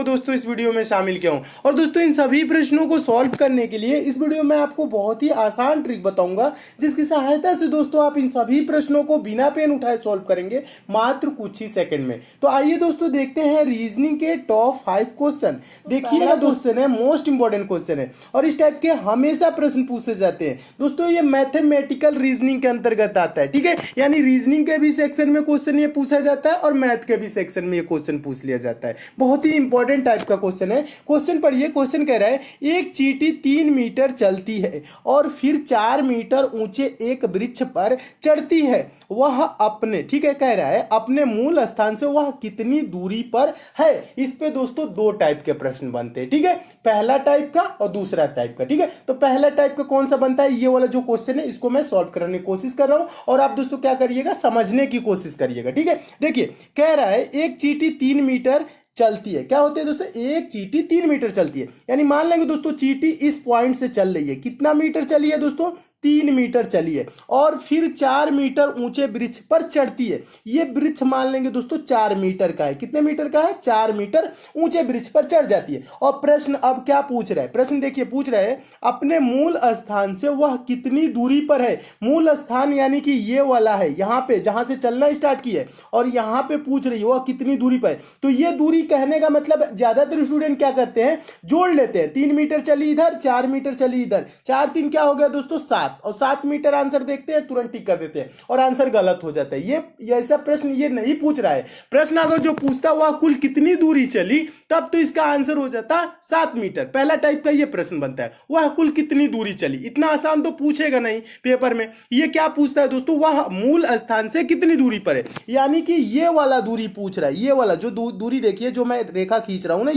को दोस्तों इस वीडियो में शामिल किया हूँ। और दोस्तों इन सभी प्रश्नों को सॉल्व करने के लिए इस वीडियो में आपको बहुत ही आसान ट्रिक बताऊंगा, जिसकी सहायता से दोस्तों आप इन सभी प्रश्नों को बिना पेन उठाए सॉल्व करेंगे मात्र कुछ ही सेकंड में। तो आइए दोस्तों देखते हैं रीजनिंग के टॉप 5 क्वेश्चन। देखिएगा क्वेश्चन है मोस्ट इंपॉर्टेंट क्वेश्चन है और इस टाइप के हमेशा प्रश्न पूछे जाते हैं। दोस्तों ये मैथमेटिकल रीजनिंग के अंतर्गत आता है, ठीक है। यानी रीजनिंग के भी सेक्शन में क्वेश्चन ये पूछा जाता है और मैथ के भी सेक्शन में ये क्वेश्चन पूछ लिया जाता है। बहुत ही इंपॉर्टेंट टाइप का क्वेश्चन है। क्वेश्चन पढ़िए। क्वेश्चन कह रहा है एक चींटी 3 मीटर चलती है और फिर 4 मीटर ऊंचे एक वृक्ष पर चढ़ती है। वह अपने, ठीक है, कह रहा है अपने मूल स्थान से वह कितनी दूरी पर है। इस पे दोस्तों दो टाइप के प्रश्न बनते हैं, ठीक है। पहला टाइप का और दूसरा टाइप का, ठीक है। तो पहला टाइप का कौन सा बनता है, ये वाला जो क्वेश्चन है इसको मैं सॉल्व करने की कोशिश कर रहा हूं और आप दोस्तों क्या करिएगा, समझने की कोशिश करिएगा, ठीक है। देखिए कह रहा है एक चींटी 3 मीटर चलती है। क्या होती है दोस्तों, एक चींटी 3 मीटर चलती है। यानी मान लेंगे दोस्तों चींटी इस पॉइंट से चल रही है। कितना मीटर चली है दोस्तों, 3 मीटर चली है और फिर 4 मीटर ऊंचे वृक्ष पर चढ़ती है। ये वृक्ष मान लेंगे दोस्तों 4 मीटर का है। कितने मीटर का है, 4 मीटर ऊंचे वृक्ष पर चढ़ जाती है। और प्रश्न अब क्या पूछ रहा है, प्रश्न देखिए पूछ रहा है अपने मूल स्थान से वह कितनी दूरी पर है। मूल स्थान यानी कि ये वाला है, यहाँ पे जहां से चलना स्टार्ट की है और यहाँ पे पूछ रही है वह कितनी दूरी पर है। तो ये दूरी कहने का मतलब ज्यादातर स्टूडेंट क्या करते हैं, जोड़ लेते हैं। 3 मीटर चली इधर, 4 मीटर चली इधर, 4 3 क्या हो गया दोस्तों 7 और 7 मीटर आंसर देखते हैं, तुरंत टिक कर देते हैं और आंसर गलत हो जाता है। ये ऐसा प्रश्न ये नहीं पूछ रहा है। प्रश्न अगर जो पूछता वह कुल कितनी दूरी चली, तब तो इसका आंसर हो जाता 7 मीटर। पहला टाइप का ये प्रश्न बनता है, वह कुल कितनी दूरी चली। इतना आसान तो पूछेगा नहीं पेपर में। ये क्या पूछता है दोस्तों, वह मूल स्थान से कितनी दूरी पर है। यानी कि ये वाला दूरी पूछ रहा है। ये वाला जो दूरी देखिए, जो मैं रेखा खींच रहा हूं ना,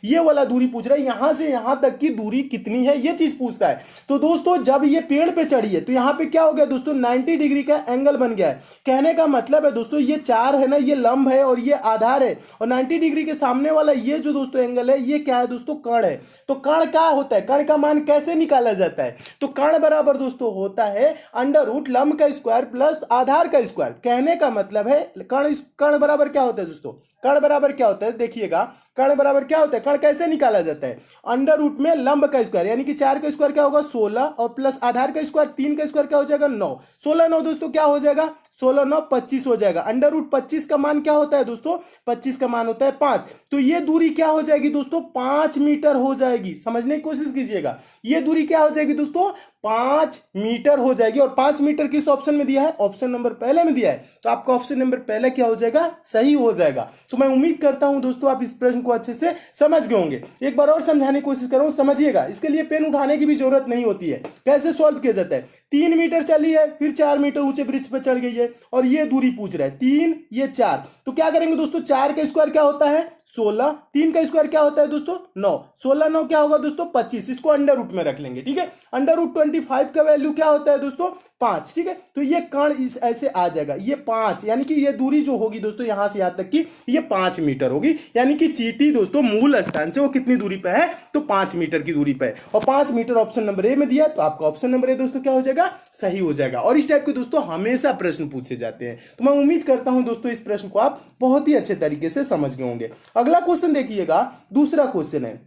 ये वाला दूरी पूछ रहा है। यहां से यहां तक की दूरी कितनी है, ये चीज पूछता है। तो दोस्तों जब ये पेड़ पे चढ़ी है तो यहाँ पे क्या हो गया दोस्तों, 90 डिग्री का एंगल बन गया है। कहने का मतलब है दोस्तों ये 4 है ना, ये लंब है और ये आधार है और 90 डिग्री के सामने वाला ये जो दोस्तों एंगल है, ये क्या है दोस्तों, कर्ण है। तो कर्ण क्या होता है, कर्ण का मान कैसे निकाला जाता है, तो कर्ण बराबर दोस्तों होता है अंडर रूट लंब का स्क्वायर प्लस आधार का स्क्वायर। कहने का मतलब है कर्ण बराबर क्या होता है दोस्तों, कर्ण बराबर क्या होता है, देखिएगा कर्ण बराबर क्या होता है, कर्ण कैसे निकाला जाता है, अंडर रूट में लंब का स्क्वायर यानी कि 4 का स्क्वायर क्या होगा 16 और प्लस आधार का स्क्वायर 3 का स्क्वायर क्या हो जाएगा 9। 16 9 दोस्तों क्या हो जाएगा, 16 9 25 हो जाएगा। अंडर रूट 25 का मान क्या होता है दोस्तों, 25 का मान होता है 5। तो ये दूरी क्या हो जाएगी दोस्तों, 5 मीटर हो जाएगी। समझने की कोशिश कीजिएगा, ये दूरी क्या हो जाएगी दोस्तों, 5 मीटर हो जाएगी। और 5 मीटर किस ऑप्शन में दिया है, ऑप्शन नंबर पहले में दिया है। तो आपका ऑप्शन नंबर पहले क्या हो जाएगा, सही हो जाएगा। तो मैं उम्मीद करता हूं दोस्तों आप इस प्रश्न को अच्छे से समझ गए होंगे। एक बार और समझाने की कोशिश कर रहा हूं, समझिएगा। इसके लिए पेन उठाने की भी जरूरत नहीं होती है। कैसे सॉल्व किया जाता है, 3 मीटर चली है, फिर 4 मीटर ऊंचे वृक्ष पर चढ़ गई है और ये दूरी पूछ रहा है 3 ये 4। तो क्या करेंगे दोस्तों, 4 का स्क्वायर क्या होता है 16, 3 का स्क्वायर क्या होता है दोस्तों 9, 16 9 क्या होगा दोस्तों 25। इसको अंडर रूट में रख लेंगे, ठीक है। अंडर रूट 25 का वैल्यू क्या होता है दोस्तों 5, ठीक है। तो ये कर्ण इस ऐसे आ जाएगा, ये 5 यानी कि ये दूरी जो होगी दोस्तों यहां से यहां तक की ये 5 मीटर होगी। यानी कि चींटी दोस्तों मूल स्थान से वो कितनी दूरी पे है, तो 5 मीटर की दूरी पे है और 5 मीटर ऑप्शन नंबर ए में दिया। तो आपका ऑप्शन नंबर ए दोस्तों क्या हो जाएगा, सही हो जाएगा। और इस टाइप के दोस्तों हमेशा प्रश्न पूछे जाते हैं। तो मैं उम्मीद करता हूं दोस्तों इस प्रश्न को आप बहुत ही अच्छे तरीके से समझ गए होंगे। अगला क्वेश्चन देखिएगा, दूसरा क्वेश्चन है।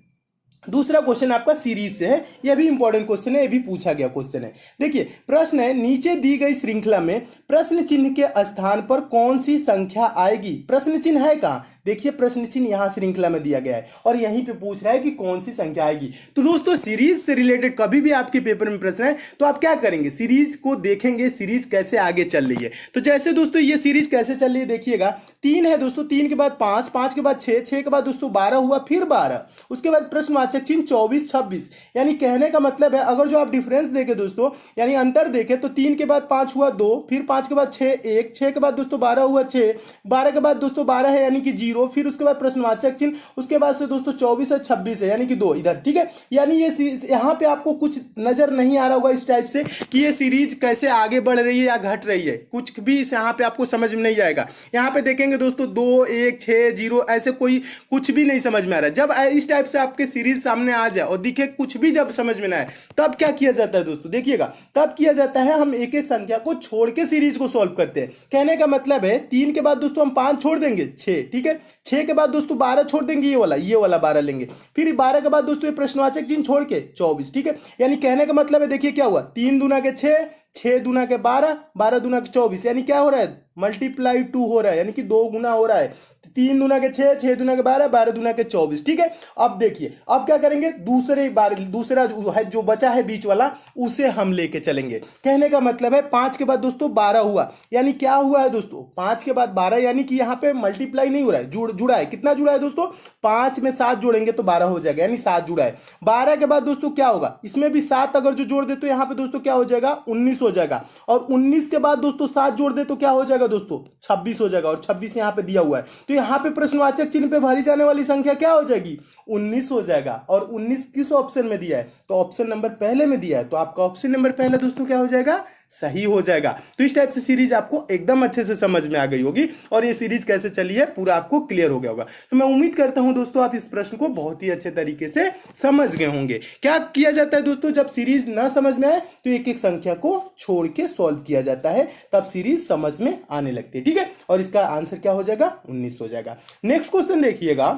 दूसरा क्वेश्चन आपका सीरीज से है, यह भी इंपॉर्टेंट क्वेश्चन है, यह भी पूछा गया क्वेश्चन है। देखिए प्रश्न है नीचे दी गई श्रृंखला में प्रश्न चिन्ह के स्थान पर कौन सी संख्या आएगी। प्रश्न चिन्ह है कहां, देखिए प्रश्न चिन्ह यहां श्रृंखला में दिया गया है और यहीं पे पूछ रहा है कि कौन सी संख्या आएगी। तो दोस्तों सीरीज से रिलेटेड कभी भी आपके पेपर में प्रश्न है तो आप क्या करेंगे, सीरीज को देखेंगे, सीरीज कैसे आगे चल रही है। तो जैसे दोस्तों ये सीरीज कैसे चल रही है, देखिएगा 3 है दोस्तों, 3 के बाद 5, 5 के बाद 6, 6 के बाद दोस्तों 12 हुआ, फिर 12, उसके बाद प्रश्न चिन्ह 24 26। यानी कहने का मतलब है अगर जो आप डिफरेंस देखें दोस्तों, यानी अंतर देखें तो 3 के बाद 5 हुआ 2, फिर 5 के बाद 6 1, 6 के बाद दोस्तों 12 हुआ 6, 12 के बाद दोस्तों 12 है यानी कि 0, फिर उसके बाद प्रश्नवाचक चिन्ह, उसके बाद से दोस्तों 24 है 26 है यानी कि 2 इधर, ठीक है। यानी ये यहाँ पे आपको कुछ नजर नहीं आ रहा होगा इस टाइप से कि ये सीरीज कैसे आगे बढ़ रही है या घट रही है, कुछ भी इस यहाँ पे आपको समझ में नहीं आएगा। यहाँ पे देखेंगे दोस्तों 2 1 6 0 ऐसे कोई कुछ भी नहीं समझ में आ रहा है। जब इस टाइप से आपके सीरीज सीरीज सामने आ जाए और दिखे कुछ भी जब समझ में ना आए, तब क्या किया जाता है दोस्तों, देखिएगा तब किया जाता है हम एक एक संख्या को छोड़ के सीरीज को सॉल्व करते हैं। कहने का मतलब है 3 के बाद दोस्तों हम 5 छोड़ देंगे 6, ठीक है, 6 के बाद दोस्तों 12 छोड़ देंगे, ये वाला 12 लेंगे, फिर 12 के बाद दोस्तों ये प्रश्नवाचक चिन्ह छोड़ के 24, ठीक है। यानी कहने का मतलब है देखिए क्या हुआ, 3 दूना के 6, 6 दूना के 12, 12 दूना के 24, यानी क्या हो रहा है, मल्टीप्लाई 2 हो रहा है, यानी कि 2 गुना हो रहा है। 3 दूना के 6, 6 दूना के 12, 12 दूना के 24, ठीक है। अब देखिए अब क्या करेंगे, दूसरा जो बचा है बीच वाला उसे हम लेके चलेंगे। कहने का मतलब है 5 के बाद दोस्तों 12 हुआ, यानी क्या हुआ है दोस्तों, 5 के बाद 12, यानी कि यहाँ पे मल्टीप्लाई नहीं हो रहा है, जुड़ा है। कितना जुड़ा है दोस्तों, 5 में 7 जोड़ेंगे तो 12 हो जाएगा, यानी 7 जुड़ा है। 12 के बाद दोस्तों क्या होगा, इसमें भी 7 अगर जो जोड़ दे तो यहाँ पे दोस्तों क्या हो जाएगा, 19 हो जाएगा। और 19 के बाद दोस्तों 7 जोड़ दे तो क्या हो जाएगा दोस्तों, 26 हो जाएगा। और 26 यहाँ पे दिया हुआ है, तो यहाँ पे प्रश्नवाचक चिन्ह पे भरी जाने वाली संख्या क्या हो जाएगी, 19 हो जाएगा। और 19 किस ऑप्शन में दिया है, तो ऑप्शन नंबर पहले में दिया है, तो आपका ऑप्शन नंबर पहला दोस्तों क्या हो जाएगा, सही हो जाएगा। तो इस टाइप से सीरीज आपको एकदम अच्छे से समझ में आ गई होगी और ये सीरीज कैसे चली है पूरा आपको क्लियर हो गया होगा। तो मैं उम्मीद करता हूं दोस्तों आप इस प्रश्न को बहुत ही अच्छे तरीके से समझ गए होंगे। क्या किया जाता है दोस्तों, जब सीरीज ना समझ में आए तो एक एक संख्या को छोड़ के सॉल्व किया जाता है, तब सीरीज समझ में आने लगती है, ठीक है। और इसका आंसर क्या हो जाएगा, 19 हो जाएगा। नेक्स्ट क्वेश्चन देखिएगा,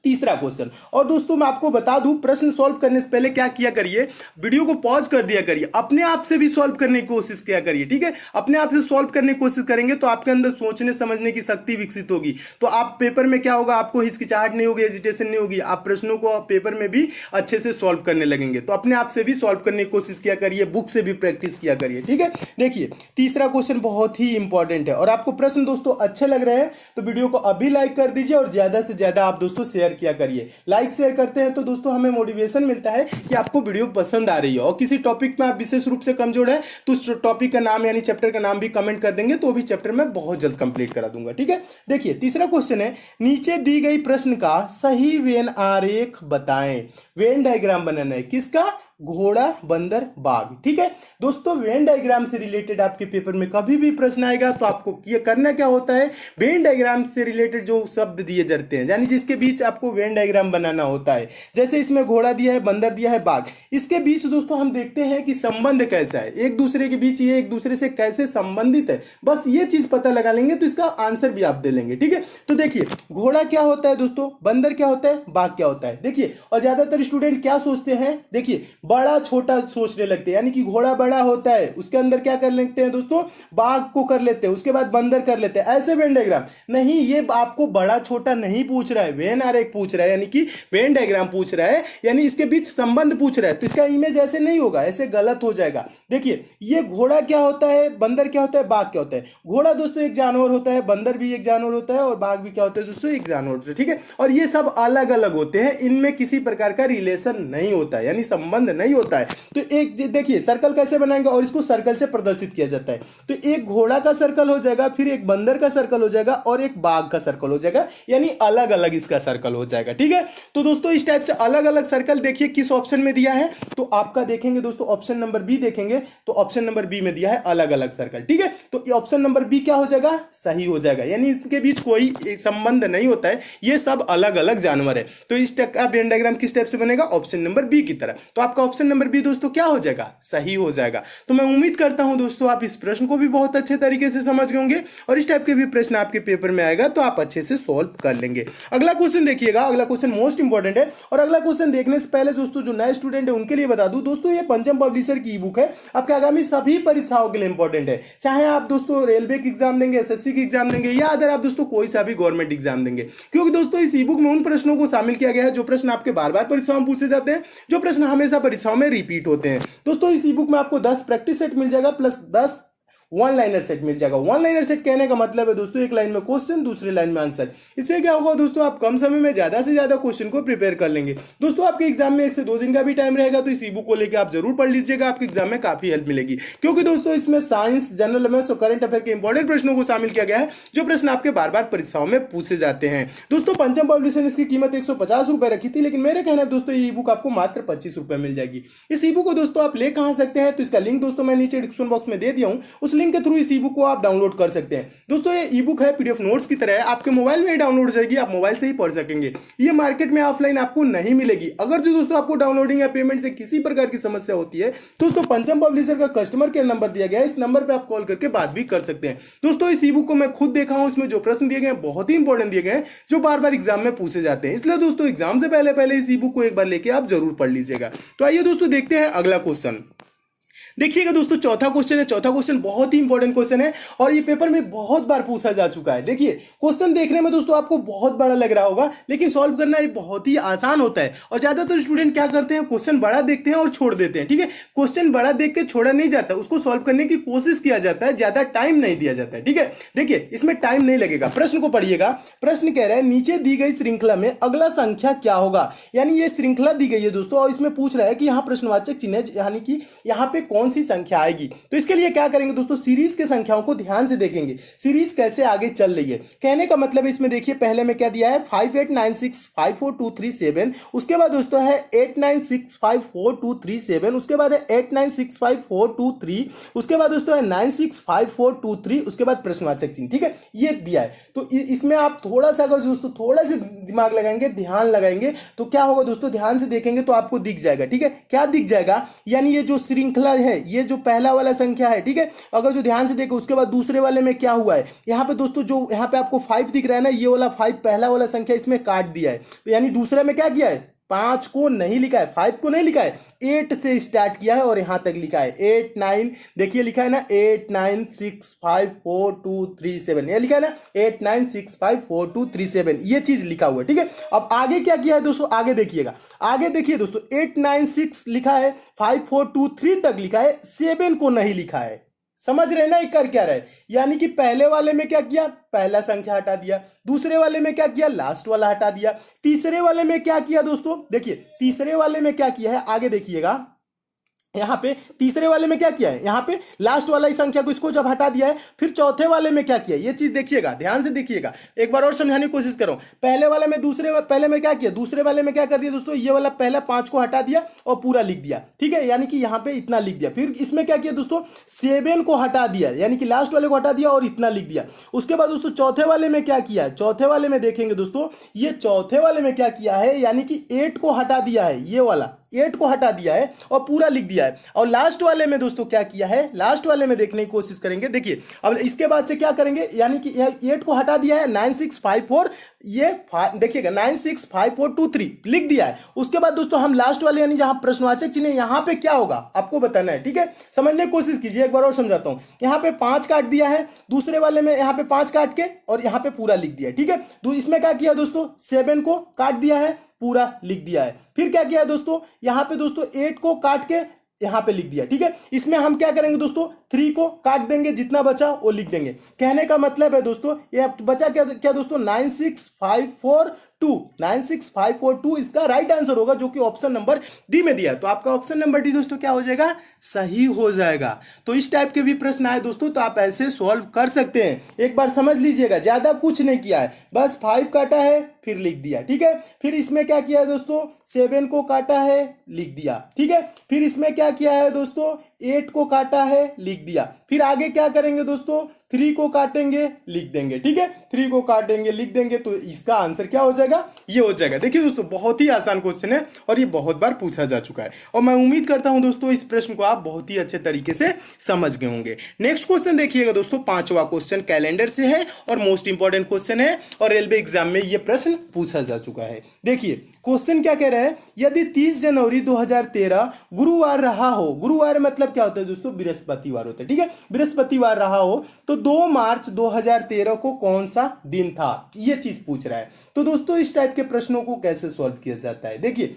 तीसरा क्वेश्चन। और दोस्तों मैं आपको बता दूं, प्रश्न सॉल्व करने से पहले क्या किया करिए, वीडियो को पॉज कर दिया करिए, अपने आप से भी सॉल्व करने की कोशिश किया करिए, ठीक है। अपने आप से सॉल्व करने की कोशिश करेंगे तो आपके अंदर सोचने समझने की शक्ति विकसित होगी। तो आप पेपर में क्या होगा, आपको हिचकिचाहट नहीं होगी, हेजिटेशन नहीं होगी, आप प्रश्नों को पेपर में भी अच्छे से सॉल्व करने लगेंगे। तो अपने आप से भी सॉल्व करने की कोशिश किया करिए, बुक से भी प्रैक्टिस किया करिए, ठीक है। देखिए तीसरा क्वेश्चन बहुत ही इंपॉर्टेंट है और आपको प्रश्न दोस्तों अच्छे लग रहे हैं तो वीडियो को अभी लाइक कर दीजिए और ज्यादा से ज्यादा आप दोस्तों शेयर किया करिए। लाइक शेयर करते हैं तो दोस्तों हमें मोटिवेशन मिलता है कि आपको वीडियो पसंद आ रही है। और किसी टॉपिक में आप विशेष रूप से कमजोर है तो उस टॉपिक का नाम यानी चैप्टर का नाम भी कमेंट कर देंगे तो भी चैप्टर में बहुत जल्द कंप्लीट करा दूंगा, ठीक है। देखिए तीसरा क्वेश्चन है, नीचे दी गई प्रश्न का सही वेन आरेख बताएं। वेन डायग्राम बनाना है, किसका, घोड़ा बंदर बाघ, ठीक है दोस्तों। वेन डायग्राम से रिलेटेड आपके पेपर में कभी भी प्रश्न आएगा तो आपको ये करना क्या होता है, वेन डायग्राम से रिलेटेड जो शब्द दिए जाते हैं यानी जिसके बीच आपको वेन डायग्राम बनाना होता है, जैसे इसमें घोड़ा दिया है, बंदर दिया है, बाघ, इसके बीच दोस्तों हम देखते हैं कि संबंध कैसा है, एक दूसरे के बीच ये एक दूसरे से कैसे संबंधित है, बस ये चीज पता लगा लेंगे तो इसका आंसर भी आप दे लेंगे, ठीक है। तो देखिए घोड़ा क्या होता है दोस्तों, बंदर क्या होता है, बाघ क्या होता है। देखिए और ज्यादातर स्टूडेंट क्या सोचते हैं, देखिए बड़ा छोटा सोचने लगते हैं, यानी कि घोड़ा बड़ा होता है उसके अंदर क्या कर लेते हैं दोस्तों, बाघ को कर लेते हैं, उसके बाद बंदर कर लेते हैं, ऐसे वेन डायग्राम नहीं। ये आपको बड़ा छोटा नहीं पूछ रहा है, वेन आरेख पूछ रहा है, यानी कि वेन डायग्राम पूछ रहा है, यानी इसके बीच संबंध पूछ रहा है। तो इसका इमेज ऐसे नहीं होगा, ऐसे गलत हो जाएगा। देखिए ये घोड़ा क्या होता है, बंदर क्या होता है, बाघ क्या होता है। घोड़ा दोस्तों एक जानवर होता है, बंदर भी एक जानवर होता है और बाघ भी क्या होता है दोस्तों, एक जानवर होता है, ठीक है। और ये सब अलग अलग होते हैं, इनमें किसी प्रकार का रिलेशन नहीं होता है, यानी संबंध नहीं होता है। तो एक देखिए सर्कल कैसे बनाएंगे और इसको सर्कल से प्रदर्शित किया जाता है। तो एक घोड़ा का सर्कल हो जाएगा, फिर एक बंदर का सर्कल हो जाएगा और एक बाघ का सर्कल हो जाएगा, यानी अलग अलग इसका सर्कल हो जाएगा, ठीक है। तो दोस्तों इस टाइप से अलग अलग सर्कल देखिए किस ऑप्शन में दिया है, तो आपका देखेंगे दोस्तों ऑप्शन नंबर बी देखेंगे तो ऑप्शन नंबर बी में दिया है अलग अलग सर्कल, ठीक है। तो ऑप्शन नंबर बी क्या हो जाएगा, सही हो जाएगा, यानी इनके बीच कोई संबंध नहीं होता है, ये सब अलग अलग जानवर है। तो इस टाइप का वेन डायग्राम किस टाइप से बनेगा, ऑप्शन नंबर बी की तरह। तो आपका ऑप्शन नंबर बी दोस्तों क्या हो जाएगा, सही हो जाएगा। तो मैं उम्मीद करता हूं दोस्तों आप इस प्रश्न को भी बहुत अच्छे तरीके से समझ गए होंगे और इस टाइप के भी प्रश्न आपके पेपर में आएगा तो आप अच्छे से सॉल्व कर लेंगे। अगला क्वेश्चन देखिएगा, अगला क्वेश्चन मोस्ट इंपॉर्टेंट है। और अगला क्वेश्चन देखने से पहले दोस्तों जो नए स्टूडेंट है उनके लिए बता दूं दोस्तों, ये पंचम पब्लिशर की ई बुक है, आपके आगामी सभी परीक्षाओं के लिए इंपॉर्टेंट है। चाहे आप दोस्तों रेलवे की एग्जाम देंगे, एसएससी की एग्जाम देंगे या अगर आप दोस्तों कोई सा भी गवर्नमेंट एग्जाम देंगे, क्योंकि दोस्तों इस ई बुक में उन प्रश्नों को शामिल किया गया है जो प्रश्न आपके बार बार परीक्षाओं में पूछे जाते हैं, जो प्रश्न हमेशा परीक्षाओं में रिपीट होते हैं। दोस्तों इस ई बुक में आपको 10 प्रैक्टिस सेट मिल जाएगा प्लस 10 वन लाइनर सेट मिल जाएगा। वन लाइनर सेट कहने का मतलब है दोस्तों एक लाइन में क्वेश्चन, दूसरी लाइन में आंसर। इससे क्या होगा दोस्तों, आप कम समय में ज्यादा से ज्यादा क्वेश्चन को प्रिपेयर कर लेंगे। दोस्तों आपके एग्जाम में 1 से 2 दिन का भी टाइम रहेगा, तो इस ई बुक को लेकर आप जरूर पढ़ लीजिएगा, आपके एग्जाम में काफी हेल्प मिलेगी। क्योंकि दोस्तों इसमें साइंस, जनरल अवेयरनेस और करंट अफेयर के इंपॉर्टेंट प्रश्नों को शामिल किया गया है, जो प्रश्न आपके बार बार परीक्षाओं में पूछे जाते हैं। दोस्तों पंचम पब्लिशर ने इसकी कीमत 150 रुपए रखी थी, लेकिन मेरे कहना है दोस्तों ये ई बुक आपको मात्र 25 रुपए मिल जाएगी। इस ई बुक को दोस्तों आप ले कहां सकते हैं, तो इसका लिंक दोस्तों मैं नीचे डिस्क्रिप्शन बॉक्स में दे दिया हूं, उस लिंक के थ्रू इस ई बुक को आप डाउनलोड कर सकते हैं। दोस्तों ये ई बुक है पीडीएफ नोट्स की तरह है, आपके मोबाइल में ही डाउनलोड हो जाएगी, आप मोबाइल से ही पढ़ सकेंगे। ये मार्केट में ऑफलाइन आपको नहीं मिलेगी। अगर जो दोस्तों आपको डाउनलोडिंग या पेमेंट से किसी प्रकार की समस्या होती है तो दोस्तों पंचम पब्लिशर का कस्टमर केयर नंबर दिया गया है, इस नंबर पर आप कॉल करके बात भी कर सकते हैं। दोस्तों इस ई बुक को मैं खुद देखा हूं, इसमें जो प्रश्न दिए गए हैं बहुत ही इंपॉर्टेंट दिए गए हैं, जो बार बार एग्जाम में पूछे जाते हैं। इसलिए दोस्तों एग्जाम से पहले इस ई बुक को एक बार लेके आप जरूर पढ़ लीजिएगा। तो आइए दोस्तों देखते हैं अगला क्वेश्चन। देखिएगा दोस्तों चौथा क्वेश्चन है। चौथा क्वेश्चन बहुत ही इंपॉर्टेंट क्वेश्चन है और ये पेपर में बहुत बार पूछा जा चुका है। देखिए क्वेश्चन देखने में दोस्तों आपको बहुत बड़ा लग रहा होगा, लेकिन सॉल्व करना ये बहुत ही आसान होता है। और ज्यादातर स्टूडेंट क्या करते हैं, क्वेश्चन बड़ा देखते हैं और छोड़ देते हैं। ठीक है, क्वेश्चन बड़ा देख के छोड़ा नहीं जाता, उसको सॉल्व करने की कोशिश किया जाता है, ज्यादा टाइम नहीं दिया जाता है। ठीक है, देखिए इसमें टाइम नहीं लगेगा। प्रश्न को पढ़िएगा। प्रश्न कह रहा है नीचे दी गई श्रृंखला में अगला संख्या क्या होगा। यानी ये श्रृंखला दी गई है दोस्तों और इसमें पूछ रहा है कि यहाँ प्रश्नवाचक चिन्ह यानी कि यहाँ पे कौन सी संख्या आएगी। तो इसके लिए क्या करेंगे दोस्तों, सीरीज के संख्याओं को ध्यान से देखेंगे, सीरीज कैसे आगे चल रही है। कहने का मतलब इसमें देखिए पहले में क्या दिया है 5896542337, उसके बाद दोस्तों है 89654237, उसके बाद है 896542, उसके बाद दोस्तों है 965423, उसके बाद प्रश्नवाचक चिन्ह। ठीक है, ये दिया है। तो इसमें आप थोड़ा सा अगर दोस्तों थोड़ा सा दिमाग लगाएंगे, ध्यान लगाएंगे तो क्या होगा दोस्तों, ध्यान से देखेंगे तो आपको दिख जाएगा। ठीक है, क्या दिख जाएगा, यानी ये जो श्रृंखला है, ये जो पहला वाला संख्या है, ठीक है, अगर जो ध्यान से देखो उसके बाद दूसरे वाले में क्या हुआ है, यहाँ पे दोस्तों जो यहाँ पे आपको 5 दिख रहा है ना, ये वाला 5 पहला वाला संख्या इसमें काट दिया है। तो यानी दूसरे में क्या किया है, 5 को नहीं लिखा है, 5 को नहीं लिखा है, 8 से स्टार्ट किया है और यहां तक लिखा है 8 9, देखिए लिखा है ना 89654237, ये लिखा है ना 89654237, ये चीज लिखा हुआ है। ठीक है, अब आगे क्या किया है दोस्तों, आगे देखिएगा, आगे देखिए दोस्तों 896 लिखा है, 5423 तक लिखा है, 7 को नहीं लिखा है। समझ रहे ना, ये कर क्या रहे, यानी कि पहले वाले में क्या किया, पहला संख्या हटा दिया, दूसरे वाले में क्या किया, लास्ट वाला हटा दिया, तीसरे वाले में क्या किया दोस्तों, देखिए तीसरे वाले में क्या किया है, आगे देखिएगा, यहाँ पे तीसरे वाले में क्या किया है, यहाँ पे लास्ट वाला ही संख्या को इसको जब हटा दिया है, फिर चौथे वाले में क्या किया, ये चीज देखिएगा, ध्यान से देखिएगा, एक बार और समझाने की कोशिश करो। पहले वाले में पहले में क्या किया, दूसरे वाले में क्या कर दिया दोस्तों, ये वाला पहला 5 को हटा दिया और पूरा लिख दिया। ठीक है, यानी कि यहाँ पे इतना लिख दिया। फिर इसमें क्या किया दोस्तों, 7 को हटा दिया, यानी कि लास्ट वाले को हटा दिया और इतना लिख दिया। उसके बाद दोस्तों चौथे वाले में क्या किया है, चौथे वाले में देखेंगे दोस्तों, ये चौथे वाले में क्या किया है, यानी कि 8 को हटा दिया है, ये वाला 8 को हटा दिया है और पूरा लिख दिया है। और लास्ट वाले में दोस्तों क्या किया है, लास्ट वाले में देखने की कोशिश करेंगे। देखिए अब इसके बाद से क्या करेंगे, यानी कि 8 को हटा दिया है, 9654, ये देखिएगा 965423 लिख दिया है। उसके बाद दोस्तों हम लास्ट वाले यानी जहां प्रश्नवाचक चिन्ह यहां पे क्या होगा आपको बताना है। ठीक है, समझने की कोशिश कीजिए, एक बार और समझाता हूं। यहां पे 5 काट दिया है, दूसरे वाले में यहां पे 5 काट के और यहां पे पूरा लिख दिया। ठीक है, तो इसमें क्या किया दोस्तों, 7 को काट दिया है, पूरा लिख दिया है। फिर क्या किया है दोस्तों, यहां पे दोस्तों 8 को काट के यहां पे लिख दिया। ठीक है, इसमें हम क्या करेंगे दोस्तों, 3 को काट देंगे, जितना बचा वो लिख देंगे। कहने का मतलब है दोस्तों ये बचा क्या क्या दोस्तों, 96542 इसका राइट आंसर होगा, जो कि ऑप्शन नंबर डी में दिया है। तो आपका ऑप्शन नंबर डी दोस्तों क्या हो जाएगा, सही हो जाएगा। तो इस टाइप के भी प्रश्न आए दोस्तों तो आप ऐसे सॉल्व कर सकते हैं। एक बार समझ लीजिएगा, ज्यादा कुछ नहीं किया है, बस 5 काटा है फिर लिख दिया। ठीक है, फिर इसमें क्या किया है दोस्तों, 7 को काटा है लिख दिया। ठीक है, फिर इसमें क्या किया है दोस्तों, 8 को काटा है लिख दिया। फिर आगे क्या करेंगे दोस्तों, 3 को काटेंगे लिख देंगे। ठीक है, 3 को काटेंगे लिख देंगे, तो इसका आंसर क्या हो जाएगा, ये हो जाएगा। देखिए दोस्तों बहुत ही आसान क्वेश्चन है और ये बहुत बार पूछा जा चुका है और मैं उम्मीद करता हूं दोस्तों इस प्रश्न को आप बहुत ही अच्छे तरीके से समझ गए होंगे। नेक्स्ट क्वेश्चन देखिएगा दोस्तों, 5वां क्वेश्चन कैलेंडर से है और मोस्ट इंपॉर्टेंट क्वेश्चन है और रेलवे एग्जाम में ये प्रश्न पूछा जा चुका है। देखिए क्वेश्चन क्या कह रहा है, यदि 30 जनवरी 2013 गुरुवार रहा हो, गुरुवार मतलब क्या होता है दोस्तों, बृहस्पतिवार होता है। ठीक है, बृहस्पतिवार रहा हो तो 2 मार्च 2013 को कौन सा दिन था, ये चीज पूछ रहा है। तो दोस्तों इस टाइप के प्रश्नों को कैसे सॉल्व किया जाता है, देखिए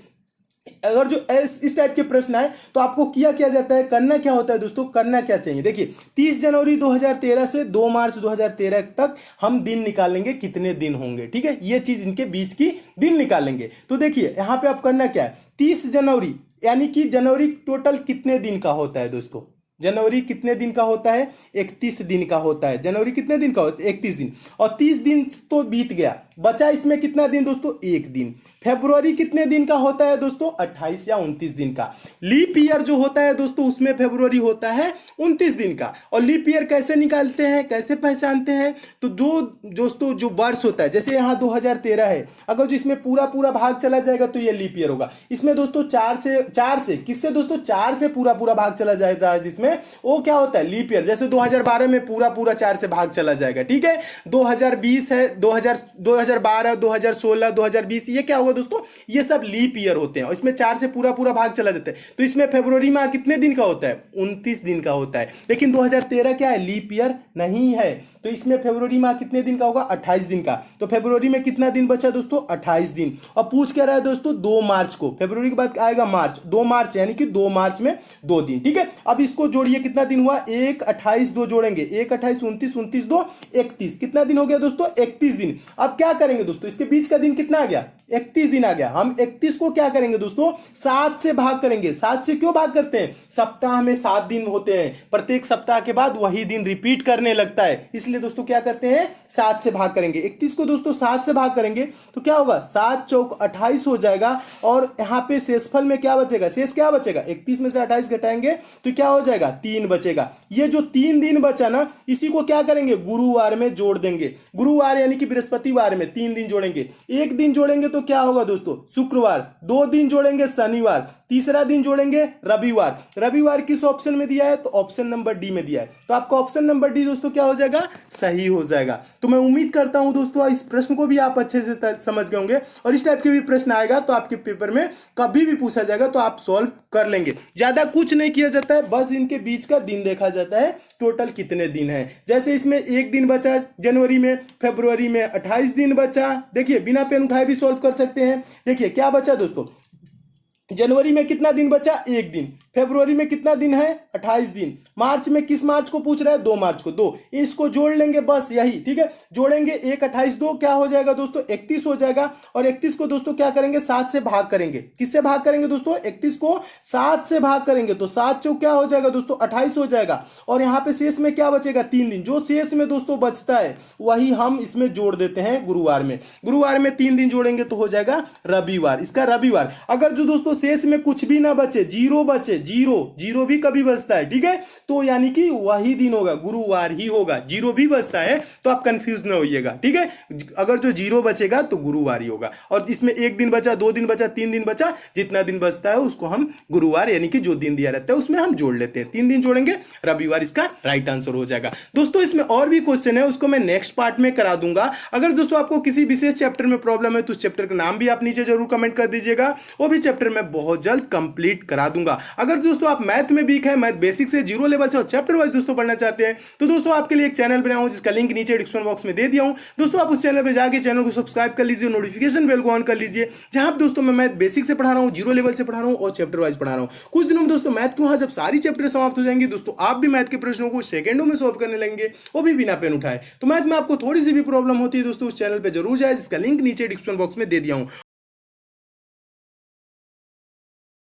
अगर जो इस टाइप के प्रश्न आए तो आपको किया जाता है, करना क्या होता है दोस्तों, करना क्या चाहिए। देखिए 30 जनवरी 2013 से 2 मार्च 2013 तक हम दिन निकालेंगे, कितने दिन होंगे। ठीक है, ये चीज इनके बीच की दिन निकालेंगे। तो देखिए यहां पे आप करना क्या है, 30 जनवरी यानी कि जनवरी टोटल कितने दिन का होता है दोस्तों, जनवरी कितने दिन का होता है, 31 दिन का होता है। जनवरी कितने दिन का होता है, 31 दिन, और 30 दिन तो बीत गया, बचा इसमें कितना दिन दोस्तों, एक दिन। फेब्रुवरी कितने दिन का होता है दोस्तों, 28 या 29 दिन का। लीप ईयर जो होता है दोस्तों उसमें फेब्रुवरी होता है 29 दिन का। और लीप ईयर कैसे निकालते हैं, कैसे पहचानते हैं, तो दो दोस्तों जो वर्ष होता है, जैसे यहाँ 2013 है, अगर जो इसमें पूरा पूरा भाग चला जाएगा तो ये लीप ईयर होगा। इसमें दोस्तों चार से किससे दोस्तों, चार से पूरा पूरा भाग चला जाएगा, जिसमें वो क्या होता है, लीप ईयर। जैसे 2012 में पूरा पूरा 4 से भाग चला जाएगा, ठीक है। 2020 है, 2012, 2016, 2020, ये क्या होगा दोस्तों, ये सब लीप ईयर होते हैं और इसमें 4 से पूरा पूरा भाग चला जाता है। तो इसमें फरवरी माह कितने दिन का होता है, 29 दिन का होता है। लेकिन 2013 क्या है, लीप ईयर नहीं है, तो इसमें फरवरी माह कितने दिन का होगा, 28 दिन का। तो फरवरी में कितना दिन बचा दोस्तों, 28 दिन। और पूछ क्या रहा है दोस्तों, 2 मार्च को, फरवरी के बाद आएगा मार्च, 2 मार्च यानी कि 2 मार्च में 2 दिन, ठीक है। अब इसको जोड़िए, कितना दिन हुआ, 1, 28, 2 जोड़ेंगे, 1, 28, 29, 29, 2, 31, कितना दिन हो गया दोस्तों, 31 दिन। अब क्या करेंगे दोस्तों, इसके बीच का दिन कितना आ गया, 31 दिन आ गया। हम 31 को क्या करेंगे दोस्तों, 7 से भाग करेंगे। 7 से क्यों भाग करते हैं, सप्ताह में 7 दिन होते हैं, प्रत्येक सप्ताह के बाद वही दिन रिपीट करने लगता है, इसलिए दोस्तों क्या करते हैं, 7 से भाग करेंगे। 31 को दोस्तों 7 से भाग करेंगे तो क्या होगा, 7 चौक 28 हो जाएगा। और यहाँ पे शेषफल में क्या बचेगा, शेष क्या बचेगा, 31 में से 28 घटाएंगे तो क्या हो जाएगा, 3 बचेगा। ये जो 3 दिन बचा ना, इसी को क्या करेंगे, गुरुवार में जोड़ देंगे। गुरुवार यानी कि बृहस्पतिवार में 3 दिन जोड़ेंगे। एक दिन जोड़ेंगे तो क्या होगा दोस्तों, शुक्रवार। 2 दिन जोड़ेंगे, शनिवार। तीसरा दिन जोड़ेंगे, रविवार। रविवार किस ऑप्शन में दिया है, तो ऑप्शन नंबर डी में दिया है, तो आपका ऑप्शन नंबर डी दोस्तों क्या हो जाएगा, सही हो जाएगा। तो मैं उम्मीद करता हूं दोस्तों इस प्रश्न को भी आप अच्छे से समझ गए होंगे, और इस टाइप के भी प्रश्न आएगा तो आपके पेपर में कभी भी पूछा जाएगा तो आप सॉल्व कर लेंगे। ज्यादा कुछ नहीं किया जाता है, बस इनके बीच का दिन देखा जाता है, टोटल कितने दिन है। जैसे इसमें एक दिन बचा जनवरी में, फरवरी में 28 दिन बचा। देखिए बिना पेन उठाए भी सॉल्व कर सकते हैं। देखिए क्या बचा दोस्तों, जनवरी में कितना दिन बचा, एक दिन। फरवरी में कितना दिन है, 28 दिन। मार्च में किस मार्च को पूछ रहा है, 2 मार्च को, 2। इसको जोड़ लेंगे बस यही, ठीक है। जोड़ेंगे 1, 28, 2 क्या हो जाएगा दोस्तों, 31 हो जाएगा। और 31 को दोस्तों क्या करेंगे, 7 से भाग करेंगे। किससे भाग करेंगे दोस्तों, 31 को 7 से भाग करेंगे तो 7 चौक क्या हो जाएगा दोस्तों, 28 हो जाएगा। और यहाँ पे शेष में क्या बचेगा, 3 दिन। जो शेष में दोस्तों बचता है वही हम इसमें जोड़ देते हैं गुरुवार में। गुरुवार में 3 दिन जोड़ेंगे तो हो जाएगा रविवार, इसका रविवार। अगर जो दोस्तों शेष में कुछ भी ना बचे, जीरो बचे, जीरो भी कभी बचता है, ठीक है, तो यानी कि वही दिन होगा, गुरुवार ही होगा। जीरो भी बचता है तो आप कंफ्यूज ना होइएगा, ठीक है। अगर जो जीरो बचेगा तो गुरुवार ही होगा। और इसमें 1 दिन बचा, 2 दिन बचा, 3 दिन बचा, जितना दिन बचता है उसको हम गुरुवार यानी कि जो दिन दिया रहता है उसमें हम जोड़ लेते हैं। 3 दिन जोड़ेंगे, रविवार इसका राइट आंसर हो जाएगा। दोस्तों इसमें और भी क्वेश्चन है, उसको मैं नेक्स्ट पार्ट में करा दूंगा। अगर दोस्तों आपको किसी विशेष चैप्टर में प्रॉब्लम है तो उस चैप्टर का नाम भी आप नीचे जरूर कमेंट कर दीजिएगा, वो भी चैप्टर में बहुत जल्द कंप्लीट करा दूंगा। अगर दोस्तों आप मैथ में वीक है, मैथ बेसिक से जीरो लेवल से और चैप्टर वाइज दोस्तों पढ़ना चाहते हैं, तो दोस्तों आपके लिए एक चैनल बनाया हूं जिसका लिंक नीचे डिस्क्रिप्शन बॉक्स में दे दिया हूं। दोस्तों आप उस चैनल पे जाके चैनल को सब्सक्राइब कर लीजिए, नोटिफिकेशन बेल को ऑन कर लीजिए, जहां दोस्तों मैं मैथ बेसिक से पढ़ा रहा हूं, जीरो लेवल से पढ़ा रहा हूं और चैप्टर वाइज पढ़ा रहा हूं। कुछ दिनों में दोस्तों मैथ के वहां जब सारी चैप्टर समाप्त हो जाएंगे दोस्तों, आप भी मैथ के प्रश्नों को सेकंडों में सॉल्व करने लगेंगे, वो भी बिना पेन उठाए। तो मैथ में आपको थोड़ी सी भी प्रॉब्लम होती है दोस्तों, उस चैनल पर जरूर जाए, जिसका लिंक नीचे डिस्क्रिप्शन बॉक्स में दे दिया हूं।